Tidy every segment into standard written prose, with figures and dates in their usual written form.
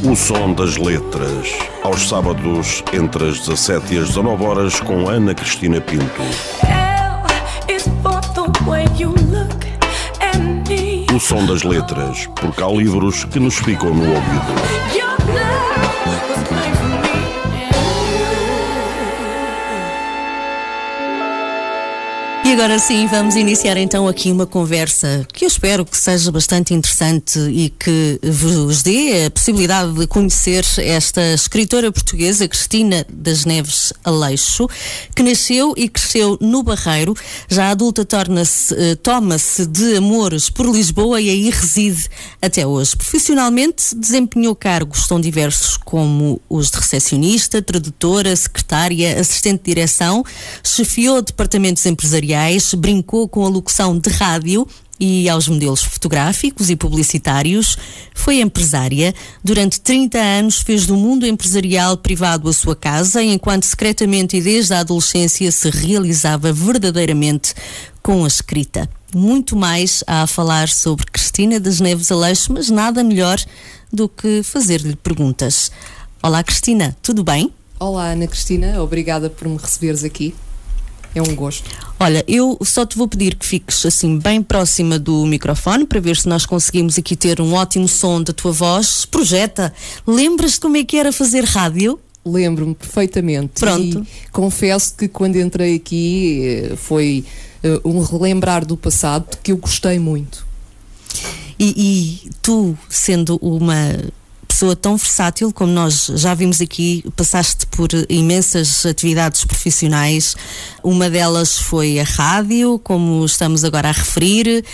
O som das letras, aos sábados entre as 17 e as 19 horas com Ana Cristina Pinto. O som das letras, porque há livros que nos ficam no ouvido. E agora sim, vamos iniciar então aqui uma conversa que eu espero que seja bastante interessante e que vos dê a possibilidade de conhecer esta escritora portuguesa, Cristina das Neves Aleixo, que nasceu e cresceu no Barreiro. Já adulta toma-se de amores por Lisboa e aí reside até hoje. Profissionalmente desempenhou cargos tão diversos como os de recepcionista, tradutora, secretária, assistente de direção, chefiou departamentos empresariais, brincou com a locução de rádio e aos modelos fotográficos e publicitários, foi empresária. Durante 30 anos fez do mundo empresarial privado a sua casa, enquanto secretamente e desde a adolescência se realizava verdadeiramente com a escrita. Muito mais há a falar sobre Cristina das Neves Aleixo, mas nada melhor do que fazer-lhe perguntas. Olá Cristina, tudo bem? Olá Ana Cristina, obrigada por me receberes aqui. É um gosto. Olha, eu só te vou pedir que fiques assim bem próxima do microfone para ver se nós conseguimos aqui ter um ótimo som da tua voz. Projeta. Lembras-te como é que era fazer rádio? Lembro-me perfeitamente. Pronto. E confesso que quando entrei aqui foi um relembrar do passado que eu gostei muito. E tu, sendo uma pessoa tão versátil como nós já vimos aqui, passaste por imensas atividades profissionais. Uma delas foi a rádio, como estamos agora a referir,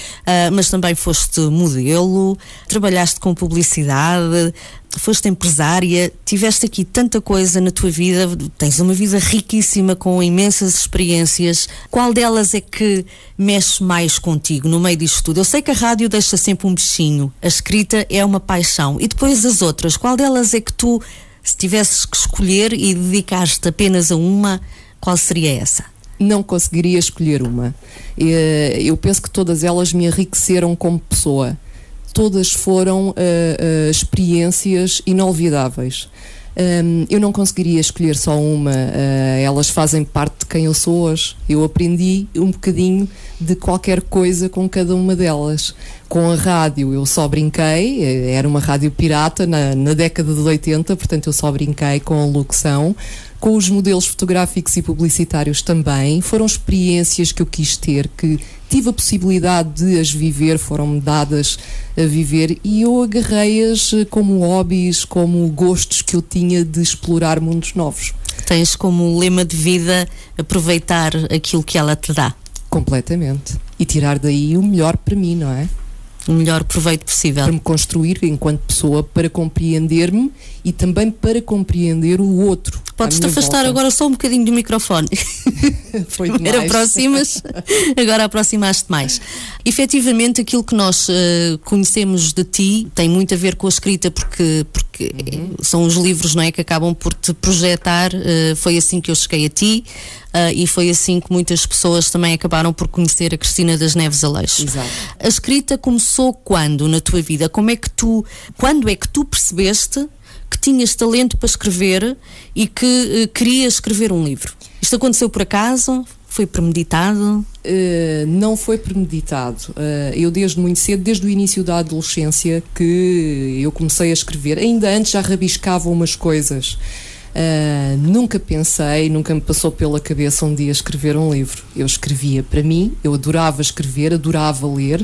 mas também foste modelo, trabalhaste com publicidade, foste empresária, tiveste aqui tanta coisa na tua vida, tens uma vida riquíssima com imensas experiências. Qual delas é que mexe mais contigo no meio disto tudo? Eu sei que a rádio deixa sempre um bichinho, a escrita é uma paixão, e depois as outras, qual delas é que tu, se tivesses que escolher e dedicares-te apenas a uma, qual seria essa? Não conseguiria escolher uma. Eu penso que todas elas me enriqueceram como pessoa. Todas foram experiências inolvidáveis. Eu não conseguiria escolher só uma. Elas fazem parte de quem eu sou hoje. Eu aprendi um bocadinho de qualquer coisa com cada uma delas. Com a rádio eu só brinquei, era uma rádio pirata na década de 80, portanto eu só brinquei com a locução. Com os modelos fotográficos e publicitários também. Foram experiências que eu quis ter, que tive a possibilidade de as viver, foram-me dadas a viver e eu agarrei-as como hobbies, como gostos que eu tinha de explorar mundos novos. Tens como lema de vida aproveitar aquilo que ela te dá. Completamente. E tirar daí o melhor para mim, não é? O melhor proveito possível. Para me construir enquanto pessoa, para compreender-me e também para compreender o outro. Podes-te afastar agora só um bocadinho do microfone. Foi demais. Era aproximas, agora aproximaste mais. Efetivamente, aquilo que nós conhecemos de ti tem muito a ver com a escrita, porque são os livros, não é, que acabam por te projetar. Foi assim que eu cheguei a ti. E foi assim que muitas pessoas também acabaram por conhecer a Cristina das Neves Aleixo. Exato. A escrita começou quando na tua vida? Quando é que tu percebeste que tinhas talento para escrever e que querias escrever um livro? Isto aconteceu por acaso? Foi premeditado? Não foi premeditado. Eu desde muito cedo, desde o início da adolescência, que eu comecei a escrever. Ainda antes já rabiscava umas coisas. Nunca pensei, nunca me passou pela cabeça um dia escrever um livro. Eu escrevia para mim, eu adorava escrever, adorava ler,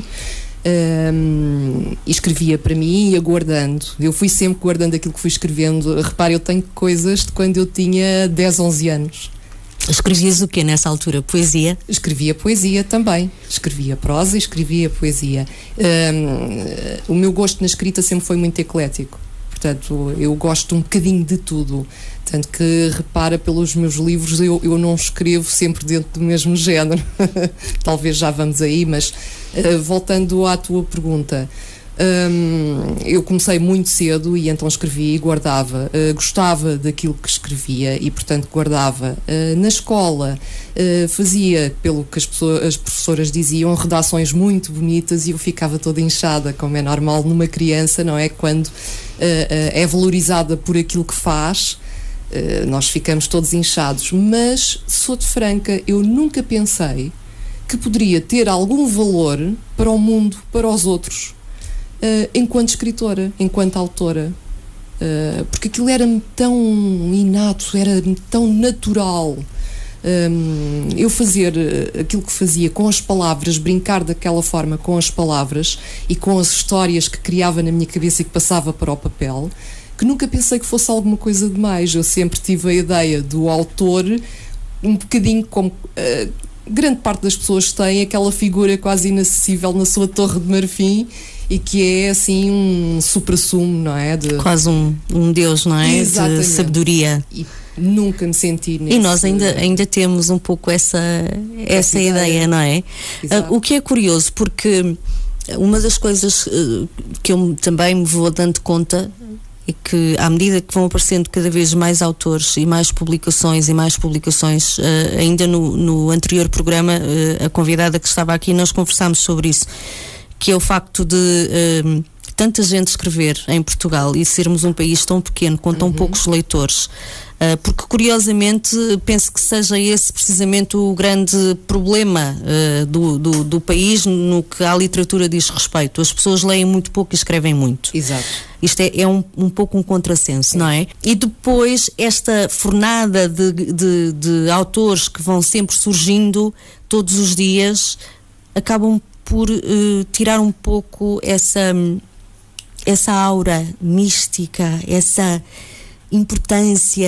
e escrevia para mim e ia guardando. Eu fui sempre guardando aquilo que fui escrevendo. Repare, eu tenho coisas de quando eu tinha 10, 11 anos. Escrevias o quê nessa altura? Poesia? Escrevia poesia também. Escrevia prosa e escrevia poesia. O meu gosto na escrita sempre foi muito eclético. Portanto, eu gosto um bocadinho de tudo. Tanto que, repara, pelos meus livros, eu não escrevo sempre dentro do mesmo género. Talvez já vamos aí, mas voltando à tua pergunta, Eu comecei muito cedo e então escrevia e guardava. Gostava daquilo que escrevia e, portanto, guardava. Na escola fazia, pelo que as professoras diziam, redações muito bonitas e eu ficava toda inchada, como é normal numa criança, não é? Quando é valorizada por aquilo que faz, nós ficamos todos inchados. Mas, sou-te franca, eu nunca pensei que poderia ter algum valor para o mundo, para os outros. Enquanto escritora, enquanto autora, porque aquilo era-me tão inato, era-me tão natural, eu fazer aquilo que fazia com as palavras, brincar daquela forma com as palavras e com as histórias que criava na minha cabeça e que passava para o papel, que nunca pensei que fosse alguma coisa demais. Eu sempre tive a ideia do autor um bocadinho como grande parte das pessoas tem, aquela figura quase inacessível na sua torre de marfim, e que é assim um supra-sumo, não é? Quase um deus, não é? Exatamente. De sabedoria. E nunca me senti nesse... E nós ainda temos um pouco essa ideia, não é? O que é curioso, porque uma das coisas que eu também me vou dando conta é que, à medida que vão aparecendo cada vez mais autores e mais publicações, ainda no anterior programa, a convidada que estava aqui, nós conversámos sobre isso, que é o facto de tanta gente escrever em Portugal e sermos um país tão pequeno, com tão poucos leitores, porque curiosamente penso que seja esse precisamente o grande problema do país no que à literatura diz respeito. As pessoas leem muito pouco e escrevem muito. Exato. Isto é um pouco um contrassenso, não é? E depois esta fornada de autores que vão sempre surgindo todos os dias acabam por tirar um pouco essa aura mística, essa importância,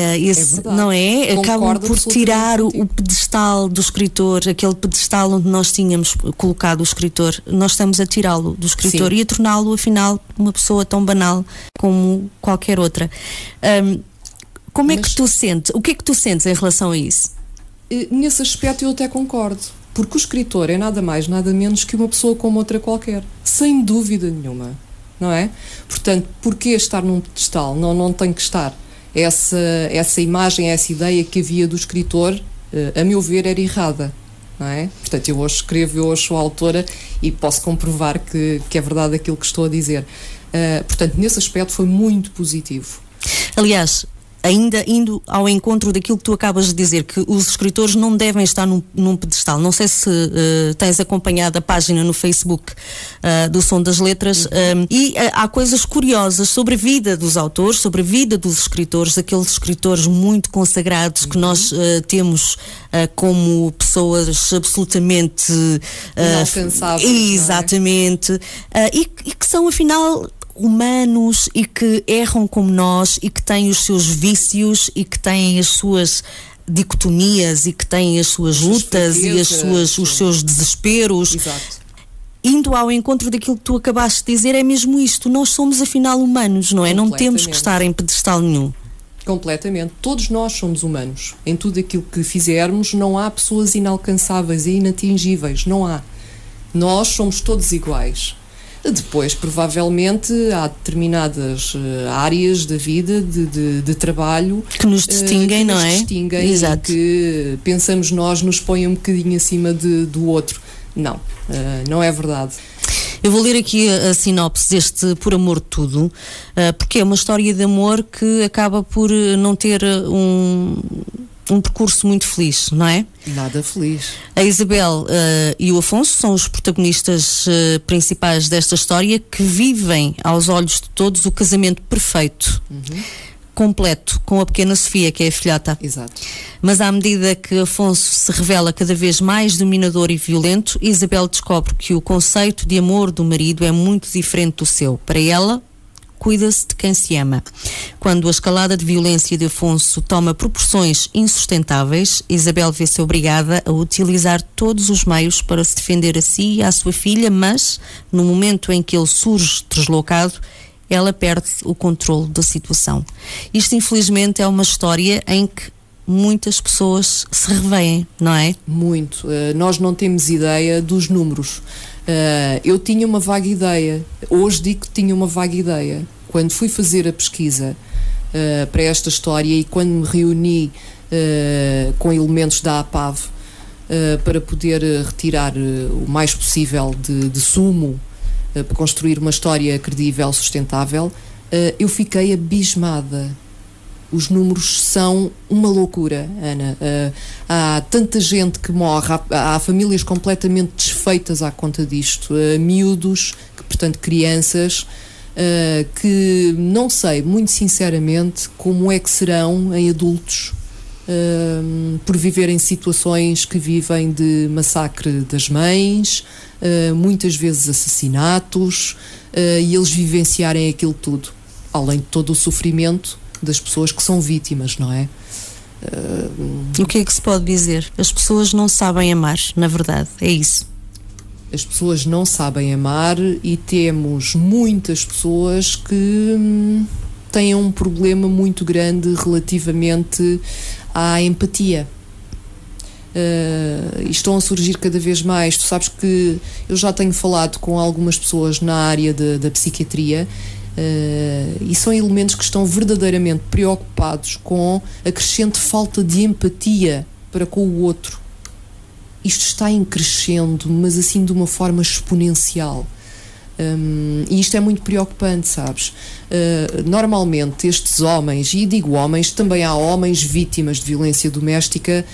não é? Acabam por tirar o pedestal do escritor, aquele pedestal onde nós tínhamos colocado o escritor. Nós estamos a tirá-lo do escritor. Sim. E a torná-lo, afinal, uma pessoa tão banal como qualquer outra. Como é que tu sentes? O que é que tu sentes em relação a isso? Nesse aspecto eu até concordo. Porque o escritor é nada mais, nada menos que uma pessoa como outra qualquer. Sem dúvida nenhuma. Não é? Portanto, porquê estar num pedestal? Não tem que estar. Essa imagem, essa ideia que havia do escritor, a meu ver, era errada. Não é? Portanto, eu hoje escrevo, eu hoje sou autora e posso comprovar que é verdade aquilo que estou a dizer. Portanto, nesse aspecto foi muito positivo. Aliás, ainda indo ao encontro daquilo que tu acabas de dizer, que os escritores não devem estar num pedestal. Não sei se tens acompanhado a página no Facebook do Som das Letras, e há coisas curiosas sobre a vida dos autores, sobre a vida dos escritores, aqueles escritores muito consagrados que nós temos como pessoas absolutamente inalcançáveis. Exatamente, e que são afinal humanos e que erram como nós e que têm os seus vícios e que têm as suas dicotomias e que têm as suas lutas e os seus desesperos. Exato. Indo ao encontro daquilo que tu acabaste de dizer, é mesmo isto, nós somos afinal humanos, não é? Não temos que estar em pedestal nenhum. Completamente. Todos nós somos humanos. Em tudo aquilo que fizermos não há pessoas inalcançáveis e inatingíveis, não há. Nós somos todos iguais. Depois, provavelmente, há determinadas áreas da vida, de trabalho que nos distinguem, não é? Exato. E que pensamos nós nos põe um bocadinho acima do outro. Não, não é verdade. Eu vou ler aqui a sinopse deste Por Amor de Tudo, porque é uma história de amor que acaba por não ter um percurso muito feliz, não é? Nada feliz. A Isabel e o Afonso são os protagonistas principais desta história, que vivem aos olhos de todos o casamento perfeito, completo, com a pequena Sofia, que é a filhota. Exato. Mas à medida que Afonso se revela cada vez mais dominador e violento, Isabel descobre que o conceito de amor do marido é muito diferente do seu. Para ela, cuida-se de quem se ama. Quando a escalada de violência de Afonso toma proporções insustentáveis, Isabel vê-se obrigada a utilizar todos os meios para se defender a si e à sua filha, mas, no momento em que ele surge deslocado, ela perde o controle da situação. Isto, infelizmente, é uma história em que muitas pessoas se revêem, não é? Muito. Nós não temos ideia dos números. Eu tinha uma vaga ideia, hoje digo que tinha uma vaga ideia. Quando fui fazer a pesquisa para esta história e quando me reuni com elementos da APAV para poder retirar o mais possível de sumo para construir uma história credível, sustentável, eu fiquei abismada. Os números são uma loucura, Ana. Há tanta gente que morre, há famílias completamente desfeitas à conta disto, miúdos, portanto crianças, que não sei, muito sinceramente, como é que serão em adultos por viverem situações que vivem de massacre das mães, muitas vezes assassinatos, e eles vivenciarem aquilo tudo, além de todo o sofrimento das pessoas que são vítimas, não é? O que é que se pode dizer? As pessoas não sabem amar, na verdade, é isso. As pessoas não sabem amar e temos muitas pessoas que têm um problema muito grande relativamente à empatia. E estão a surgir cada vez mais. Tu sabes que eu já tenho falado com algumas pessoas na área da psiquiatria, e são elementos que estão verdadeiramente preocupados com a crescente falta de empatia para com o outro. Isto está em crescendo, mas assim de uma forma exponencial. E isto é muito preocupante, sabes? Normalmente estes homens, e digo homens, também há homens vítimas de violência doméstica,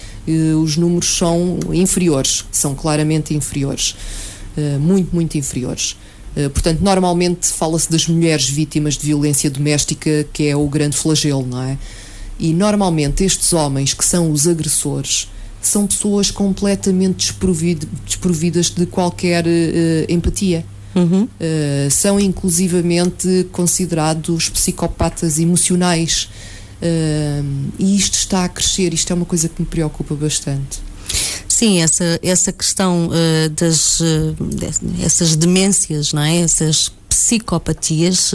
os números são inferiores, são claramente inferiores, muito inferiores. Portanto, normalmente fala-se das mulheres vítimas de violência doméstica, que é o grande flagelo, não é? E normalmente estes homens que são os agressores são pessoas completamente desprovidas de qualquer empatia. São inclusivamente considerados psicopatas emocionais, e isto está a crescer. Isto é uma coisa que me preocupa bastante. Sim, essa questão essas demências, não é? Essas psicopatias,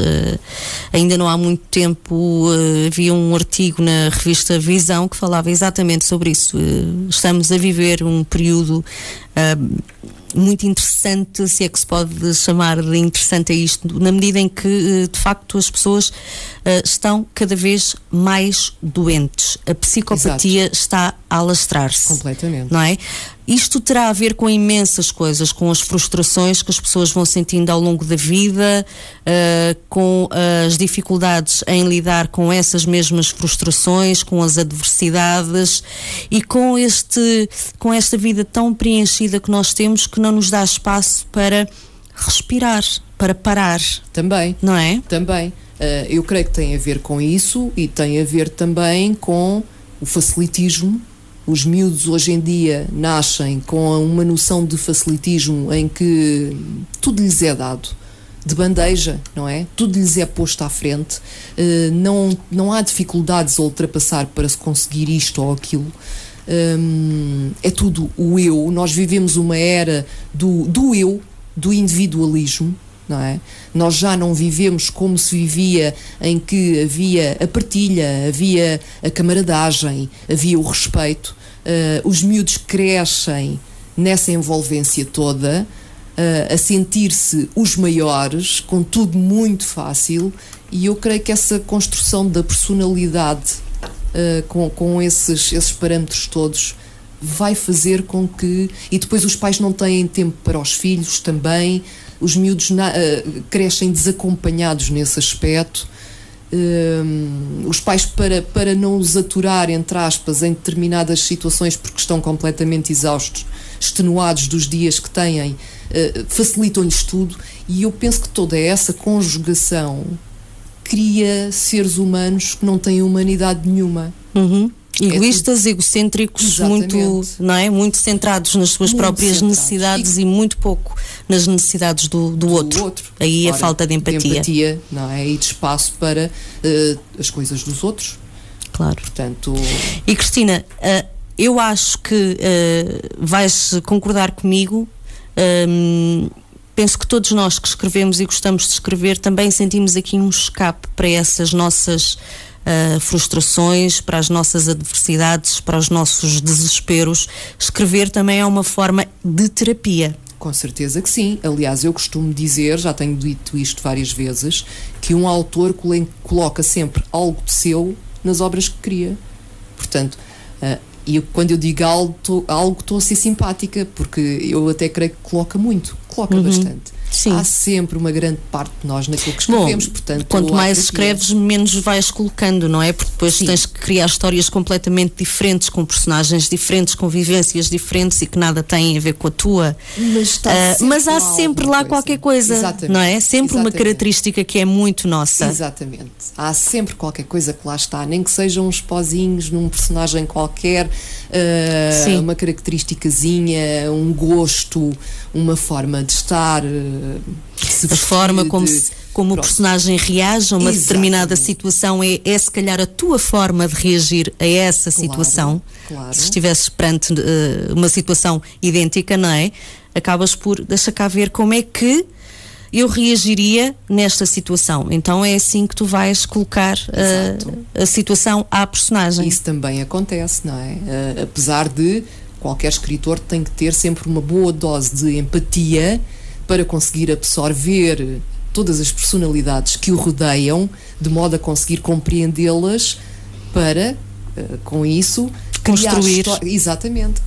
ainda não há muito tempo havia um artigo na revista Visão que falava exatamente sobre isso. Estamos a viver um período muito interessante, se é que se pode chamar de interessante a isto, na medida em que de facto as pessoas estão cada vez mais doentes. A psicopatia está a alastrar-se. Completamente. Não é? Isto terá a ver com imensas coisas, com as frustrações que as pessoas vão sentindo ao longo da vida, com as dificuldades em lidar com essas mesmas frustrações, com as adversidades e com esta vida tão preenchida que nós temos, que não nos dá espaço para respirar, para parar. Também. Não é? Também. Eu creio que tem a ver com isso e tem a ver também com o facilitismo. Os miúdos hoje em dia nascem com uma noção de facilitismo em que tudo lhes é dado de bandeja, não é? Tudo lhes é posto à frente, não há dificuldades a ultrapassar para se conseguir isto ou aquilo. É tudo o eu. Nós vivemos uma era do eu, do individualismo, não é? Nós já não vivemos como se vivia, em que havia a partilha, havia a camaradagem, havia o respeito. Os miúdos crescem nessa envolvência toda, a sentir-se os maiores, com tudo muito fácil, e eu creio que essa construção da personalidade com esses parâmetros todos vai fazer com que... E depois os pais não têm tempo para os filhos também. Os miúdos crescem desacompanhados nesse aspecto. Os pais, para não os aturar, entre aspas, em determinadas situações, porque estão completamente exaustos, extenuados dos dias que têm, facilitam-lhes tudo. E eu penso que toda essa conjugação cria seres humanos que não têm humanidade nenhuma. Egoístas, egocêntricos, muito, não é? Muito centrados nas suas próprias necessidades e muito pouco nas necessidades do outro. Aí a falta de empatia. De empatia, não é? E de espaço para as coisas dos outros. Claro. Portanto... E Cristina, eu acho que vais concordar comigo. Penso que todos nós que escrevemos e gostamos de escrever também sentimos aqui um escape para essas nossas frustrações, para as nossas adversidades, para os nossos desesperos. Escrever também é uma forma de terapia. Com certeza que sim. Aliás, eu costumo dizer, já tenho dito isto várias vezes, que um autor coloca sempre algo de seu nas obras que cria. Portanto, e quando eu digo algo estou a ser simpática, porque eu até creio que coloca bastante. Sim. Há sempre uma grande parte de nós naquilo que escrevemos. Bom, portanto, quanto mais escreves, menos vais colocando, não é? Porque depois tens que criar histórias completamente diferentes, com personagens diferentes, com vivências diferentes e que nada têm a ver com a tua. Mas há sempre lá qualquer coisa, não é? Sempre uma característica que é muito nossa. Exatamente. Há sempre qualquer coisa que lá está, nem que sejam uns pozinhos num personagem qualquer, uma característicazinha, um gosto, uma forma de estar, a forma como o personagem reage a uma determinada situação é se calhar a tua forma de reagir a essa situação. Claro. Se estivesses perante uma situação idêntica, não é? Acabas por, deixa cá ver como é que eu reagiria nesta situação. Então é assim que tu vais colocar a situação à personagem. Isso também acontece, não é? Apesar de qualquer escritor tem que ter sempre uma boa dose de empatia para conseguir absorver todas as personalidades que o rodeiam, de modo a conseguir compreendê-las para, com isso, construir.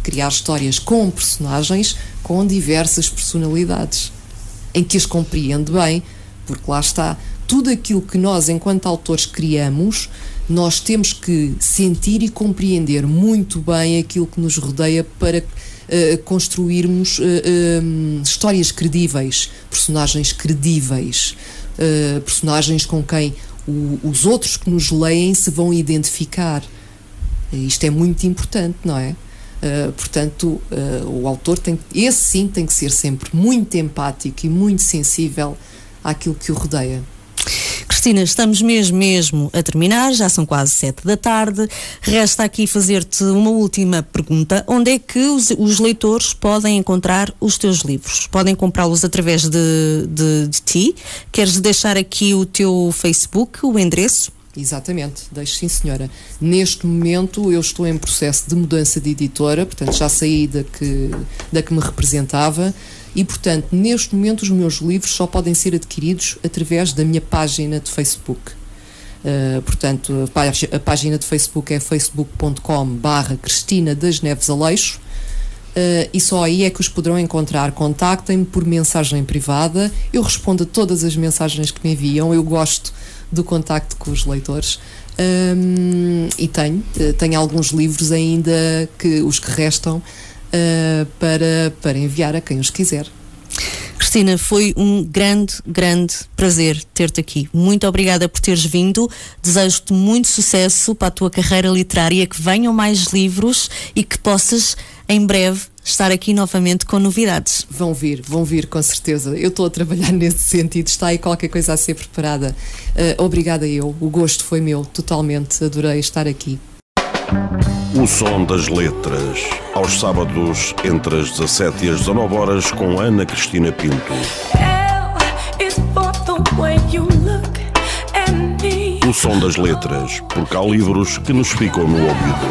Criar histórias com personagens com diversas personalidades, em que as compreende bem, porque lá está, tudo aquilo que nós, enquanto autores, criamos, nós temos que sentir e compreender muito bem aquilo que nos rodeia para construirmos histórias credíveis, personagens credíveis, personagens com quem os outros que nos leem se vão identificar. Isto é muito importante, não é? Portanto, o autor esse sim tem que ser sempre muito empático e muito sensível àquilo que o rodeia. Cristina, estamos mesmo a terminar, já são quase 7 da tarde. Resta aqui fazer-te uma última pergunta. Onde é que os leitores podem encontrar os teus livros? Podem comprá-los através de ti? Queres deixar aqui o teu Facebook, o endereço? Exatamente, deixo sim, senhora. Neste momento eu estou em processo de mudança de editora, portanto já saí da que me representava e, portanto, neste momento os meus livros só podem ser adquiridos através da minha página de Facebook. Portanto, a página de Facebook é facebook.com/Cristina das Neves Aleixo. E só aí é que os poderão encontrar. Contactem-me por mensagem privada, eu respondo a todas as mensagens que me enviam, eu gosto do contacto com os leitores, e tenho alguns livros ainda, os que restam, para enviar a quem os quiser. Cristina, foi um grande prazer ter-te aqui. Muito obrigada por teres vindo. Desejo-te muito sucesso para a tua carreira literária, que venham mais livros e que possas, em breve, estar aqui novamente com novidades. Vão vir com certeza. Eu estou a trabalhar nesse sentido, está aí qualquer coisa a ser preparada. Obrigada o gosto foi meu, totalmente, adorei estar aqui. O som das letras, aos sábados entre as 17 e as 19 horas com Ana Cristina Pinto. O som das letras, porque há livros que nos ficam no ouvido.